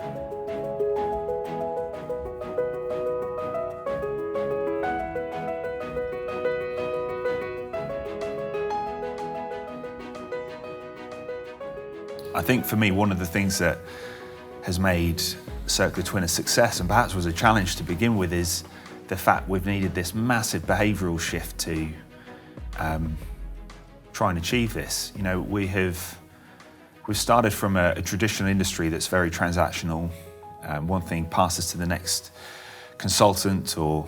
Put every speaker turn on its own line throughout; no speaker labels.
I think for me, one of the things that has made Circular Twin a success, and perhaps was a challenge to begin with, is the fact we've needed this massive behavioural shift to try and achieve this. You know, we've started from a traditional industry that's very transactional. One thing passes to the next consultant or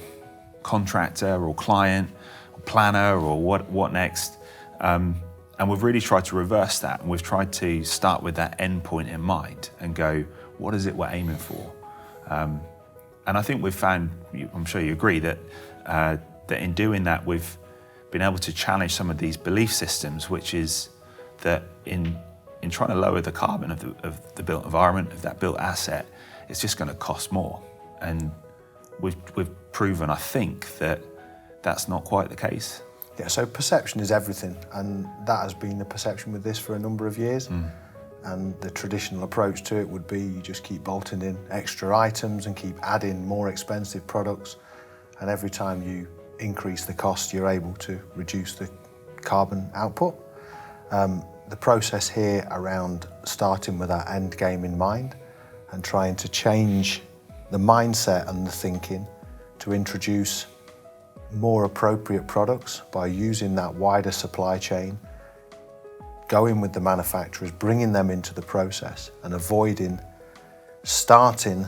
contractor or client or planner or what next. And we've really tried to reverse that, and we've tried to start with that end point in mind and go, what is it we're aiming for? And I think we've found, I'm sure you agree, that in doing that, we've been able to challenge some of these belief systems, which is that in trying to lower the carbon of the built environment, of that built asset, it's just going to cost more. And we've proven, I think, that that's not quite the case.
Yeah, so perception is everything, and that has been the perception with this for a number of years. And the traditional approach to it would be you just keep bolting in extra items and keep adding more expensive products, and every time you increase the cost, you're able to reduce the carbon output. The process here around starting with that end game in mind and trying to change the mindset and the thinking to introduce more appropriate products by using that wider supply chain, going with the manufacturers, bringing them into the process and avoiding starting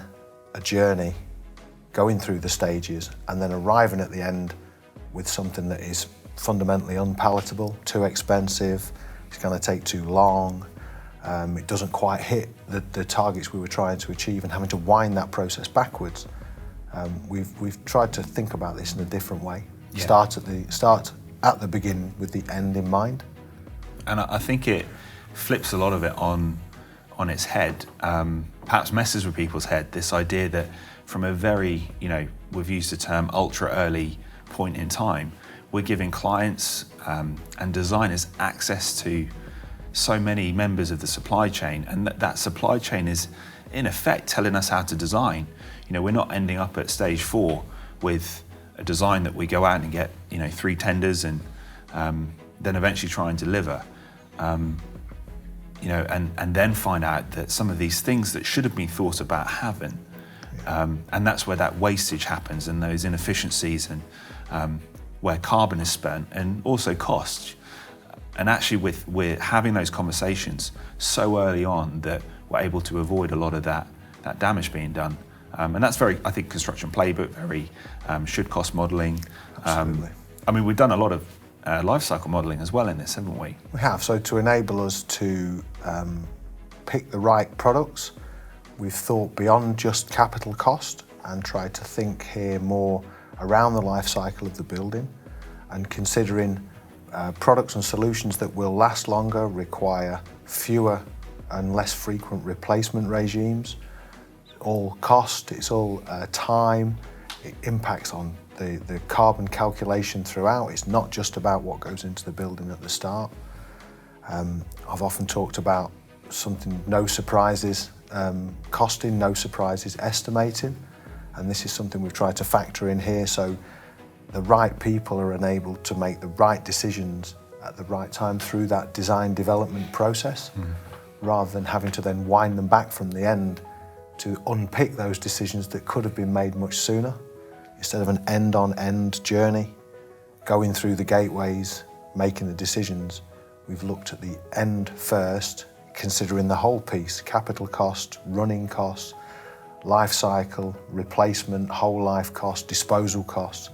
a journey, going through the stages and then arriving at the end with something that is fundamentally unpalatable, too expensive, it's going to take too long, it doesn't quite hit the targets we were trying to achieve, and having to wind that process backwards. We've tried to think about this in a different way.
Yeah.
Start at the beginning with the end in mind.
And I think it flips a lot of it on its head, perhaps messes with people's head, this idea that from a very, we've used the term ultra early point in time, we're giving clients and designers access to so many members of the supply chain, and that supply chain is in effect telling us how to design. We're not ending up at stage 4 with a design that we go out and get 3 tenders and then eventually try and deliver, and then find out that some of these things that should have been thought about haven't. And that's where that wastage happens, and those inefficiencies, and where carbon is spent, and also cost. And actually we're having those conversations so early on that we're able to avoid a lot of that damage being done. And that's very, I think, construction playbook, very should cost modelling.
Absolutely.
We've done a lot of life cycle modelling as well in this, haven't we?
We have. So to enable us to pick the right products, we've thought beyond just capital cost and tried to think here more around the life cycle of the building, and considering products and solutions that will last longer, require fewer and less frequent replacement regimes. All cost, it's all time, it impacts on the carbon calculation throughout. It's not just about what goes into the building at the start. I've often talked about something, no surprises costing, no surprises estimating, and this is something we've tried to factor in here, so the right people are enabled to make the right decisions at the right time through that design development process, rather than having to then wind them back from the end to unpick those decisions that could have been made much sooner. Instead of an end-on-end journey, going through the gateways, making the decisions, we've looked at the end first, considering the whole piece, capital cost, running costs, life cycle, replacement, whole life cost, disposal costs,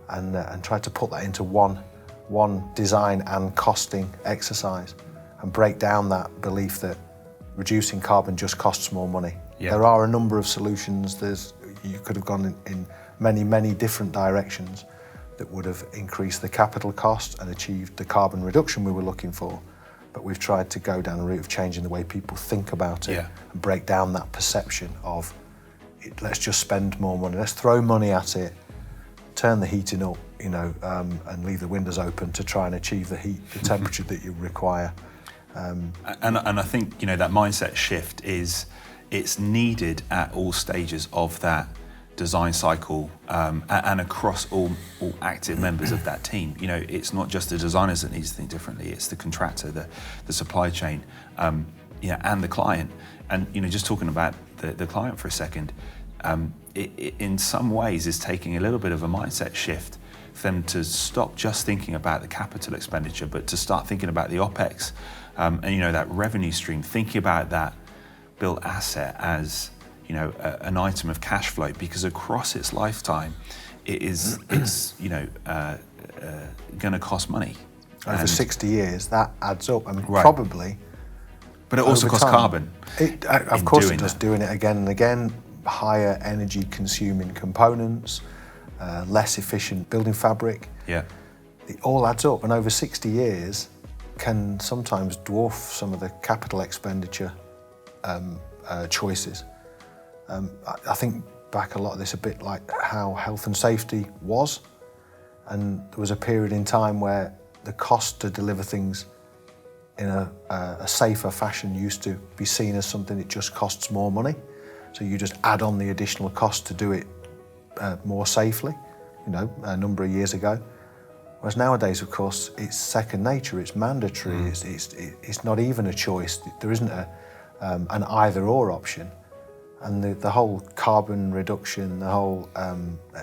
and tried to put that into one design and costing exercise, and break down that belief that reducing carbon just costs more money. Yeah. There are a number of solutions. You could have gone in many different directions that would have increased the capital cost and achieved the carbon reduction we were looking for. But we've tried to go down the route of changing the way people think about it, and break down that perception of let's just spend more money, let's throw money at it, turn the heating up, and leave the windows open to try and achieve the temperature that you require.
And I think that mindset shift is it's needed at all stages of that design cycle, and across all active members of that team. You know, it's not just the designers that need to think differently, it's the contractor, the supply chain, and the client. And, you know, just talking about the client for a second, it in some ways is taking a little bit of a mindset shift for them to stop just thinking about the capital expenditure, but to start thinking about the OPEX, and, you know, that revenue stream, thinking about that built asset as, you know, an item of cash flow, because across its lifetime, it's you know, going to cost money.
Over 60 years, that adds up, and
Right.
probably.
But it also costs carbon.
Of course it does, doing it again and again, higher energy consuming components, less efficient building fabric.
Yeah.
It all adds up, and over 60 years can sometimes dwarf some of the capital expenditure choices. I think back a lot of this a bit like how health and safety was, and there was a period in time where the cost to deliver things in a safer fashion used to be seen as something that just costs more money. So you just add on the additional cost to do it more safely, you know, a number of years ago. Whereas nowadays, of course, it's second nature, it's mandatory, it's not even a choice. There isn't an either-or option. And the whole carbon reduction, the whole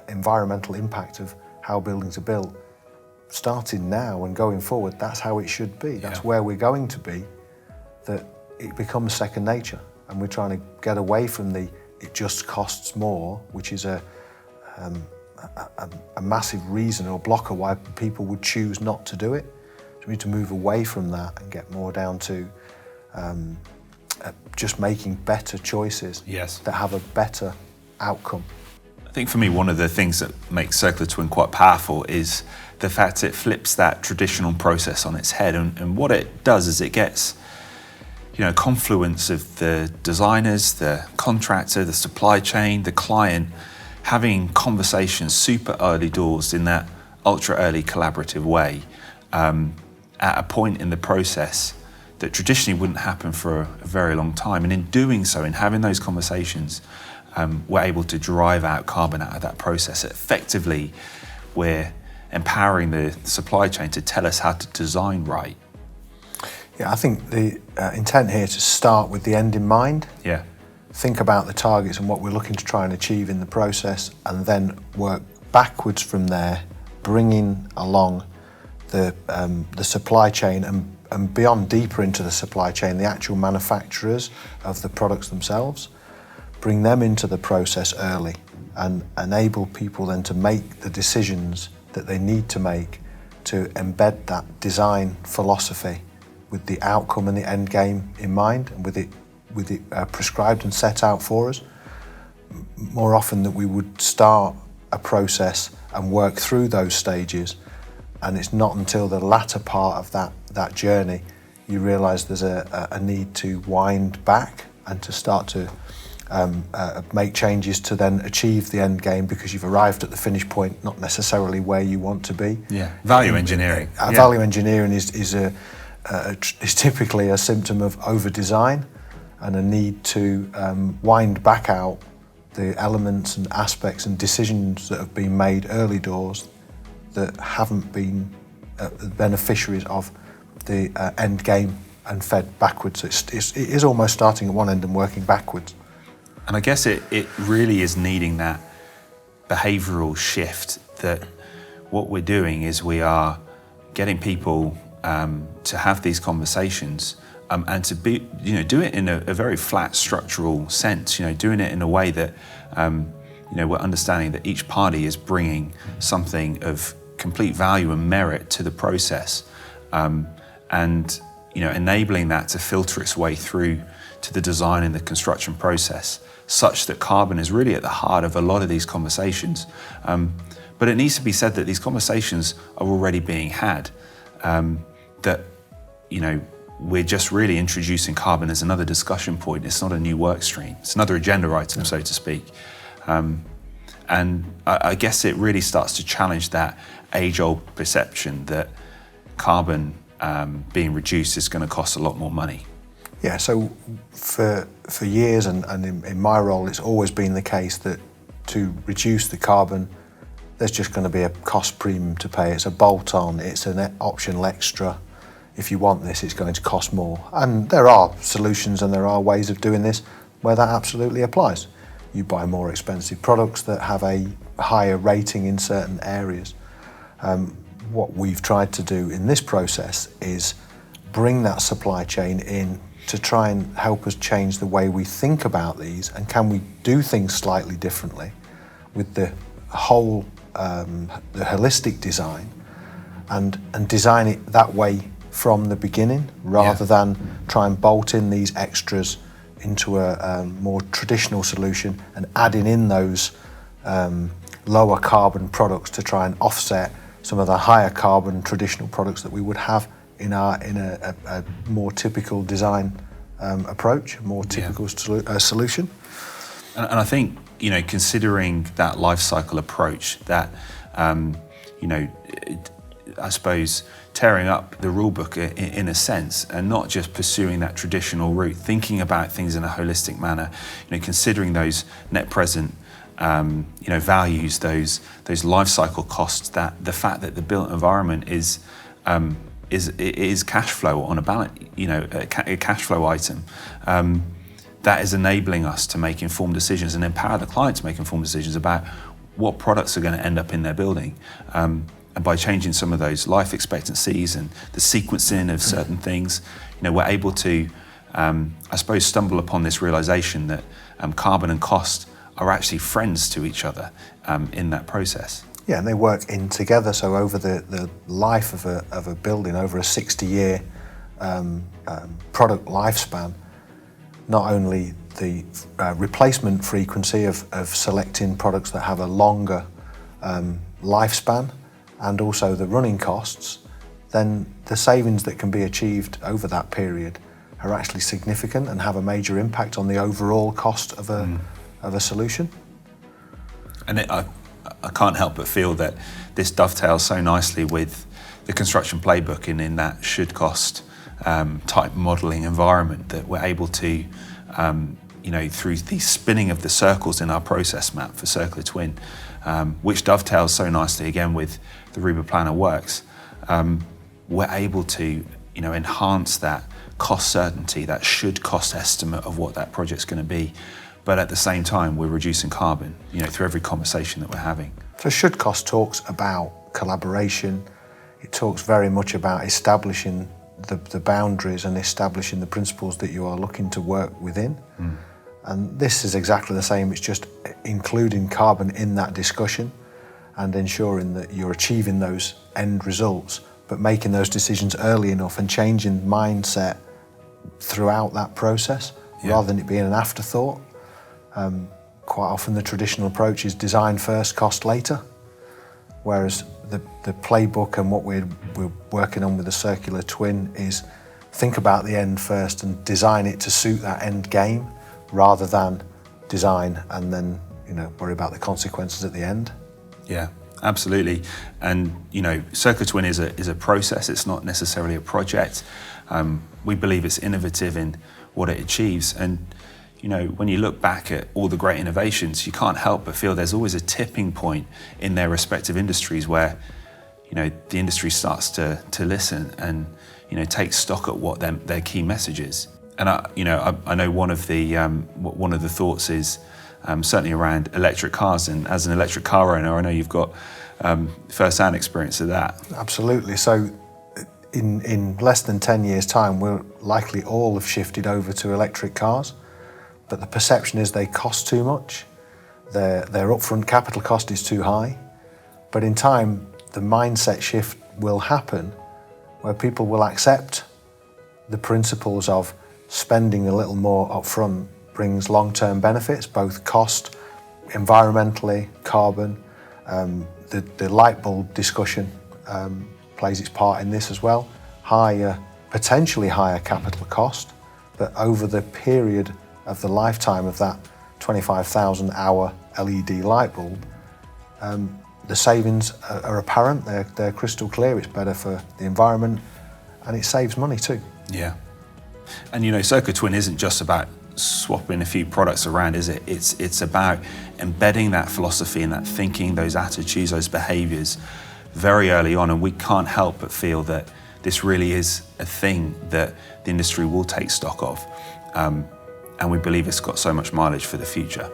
environmental impact of how buildings are built, starting now and going forward, that's how it should be. That's where we're going to be, that it becomes second nature. And we're trying to get away from it just costs more, which is a massive reason or blocker why people would choose not to do it. So we need to move away from that and get more down to just making better choices that have a better outcome.
I think for me, one of the things that makes Circular Twin quite powerful is the fact it flips that traditional process on its head. And what it does is it gets, you know, confluence of the designers, the contractor, the supply chain, the client, having conversations super early doors in that ultra early collaborative way, at a point in the process that traditionally wouldn't happen for a very long time. And in doing so, in having those conversations, we're able to drive out carbon out of that process. Effectively, we're empowering the supply chain to tell us how to design right.
Yeah, I think the intent here is to start with the end in mind.
Yeah.
Think about the targets and what we're looking to try and achieve in the process, and then work backwards from there, bringing along the supply chain and beyond, deeper into the supply chain, the actual manufacturers of the products themselves. Bring them into the process early and enable people then to make the decisions that they need to make to embed that design philosophy with the outcome and the end game in mind, and with it prescribed and set out for us. More often that we would start a process and work through those stages, and it's not until the latter part of that journey you realise there's a need to wind back and to start to make changes to then achieve the end game, because you've arrived at the finish point, not necessarily where you want to be.
Yeah, value engineering.
Value engineering is typically a symptom of over-design and a need to wind back out the elements and aspects and decisions that have been made early doors that haven't been beneficiaries of the end game and fed backwards. It is almost starting at one end and working backwards.
And I guess it really is needing that behavioural shift, that what we're doing is we are getting people to have these conversations and to be, you know, do it in a very flat structural sense, you know, doing it in a way that, you know, we're understanding that each party is bringing something of complete value and merit to the process, and, you know, enabling that to filter its way through to the design and the construction process, such that carbon is really at the heart of a lot of these conversations. But it needs to be said that these conversations are already being had, that, you know, we're just really introducing carbon as another discussion point. It's not a new work stream. It's another agenda item, so to speak. And I guess it really starts to challenge that age-old perception that carbon being reduced is going to cost a lot more money.
Yeah, so for years and in my role, it's always been the case that to reduce the carbon, there's just going to be a cost premium to pay. It's a bolt-on, it's an optional extra. If you want this, it's going to cost more. And there are solutions and there are ways of doing this where that absolutely applies. You buy more expensive products that have a higher rating in certain areas. What we've tried to do in this process is bring that supply chain in to try and help us change the way we think about these, and can we do things slightly differently with the whole, the holistic design, and design it that way from the beginning, rather than try and bolt in these extras into a more traditional solution and adding in those lower carbon products to try and offset some of the higher carbon traditional products that we would have in a more typical design approach, a more typical solution.
And I think, you know, considering that life cycle approach, that you know, I suppose tearing up the rule book in a sense, and not just pursuing that traditional route, thinking about things in a holistic manner, you know, considering those net present you know, values, those life cycle costs, that the fact that the built environment is cash flow on a balance, you know, a cash flow item. That is enabling us to make informed decisions and empower the client to make informed decisions about what products are going to end up in their building. And by changing some of those life expectancies and the sequencing of certain things, you know, we're able to, I suppose, stumble upon this realization that carbon and cost are actually friends to each other in that process.
Yeah, and they work in together. So over the life of a building, over a 60-year product lifespan, not only the replacement frequency of selecting products that have a longer lifespan, and also the running costs, then the savings that can be achieved over that period are actually significant and have a major impact on the overall cost of a solution.
And I can't help but feel that this dovetails so nicely with the construction playbook, and in that should cost type modelling environment, that we're able to, you know, through the spinning of the circles in our process map for Circular Twin, which dovetails so nicely again with the Reba Planner works, we're able to, you know, enhance that cost certainty, that should cost estimate of what that project's going to be. But at the same time, we're reducing carbon, you know, through every conversation that we're having.
So should cost talks about collaboration. It talks very much about establishing the boundaries and establishing the principles that you are looking to work within. And this is exactly the same. It's just including carbon in that discussion and ensuring that you're achieving those end results, but making those decisions early enough and changing mindset throughout that process, rather than it being an afterthought. Quite often the traditional approach is design first, cost later, whereas the playbook and what we're working on with the Circular Twin is think about the end first and design it to suit that end game, rather than design and then, you know, worry about the consequences at the end.
Yeah, absolutely. And, you know, Circular Twin is a process. It's not necessarily a project. We believe it's innovative in what it achieves. And, you know, when you look back at all the great innovations, you can't help but feel there's always a tipping point in their respective industries where, you know, the industry starts to listen and, you know, take stock at what their key message is. And I know one of the thoughts is certainly around electric cars, and as an electric car owner, I know you've got first-hand experience of that.
Absolutely. So in less than 10 years' time, we'll likely all have shifted over to electric cars, but the perception is they cost too much. Their upfront capital cost is too high. But in time, the mindset shift will happen where people will accept the principles of spending a little more upfront brings long-term benefits, both cost, environmentally, carbon. The light bulb discussion plays its part in this as well. Potentially higher capital cost, but over the period of the lifetime of that 25,000 hour LED light bulb, the savings are apparent, they're crystal clear. It's better for the environment and it saves money too.
Yeah. And you know, Circuit Twin isn't just about swapping a few products around, is it? It's about embedding that philosophy and that thinking, those attitudes, those behaviours very early on. And we can't help but feel that this really is a thing that the industry will take stock of. And we believe it's got so much mileage for the future.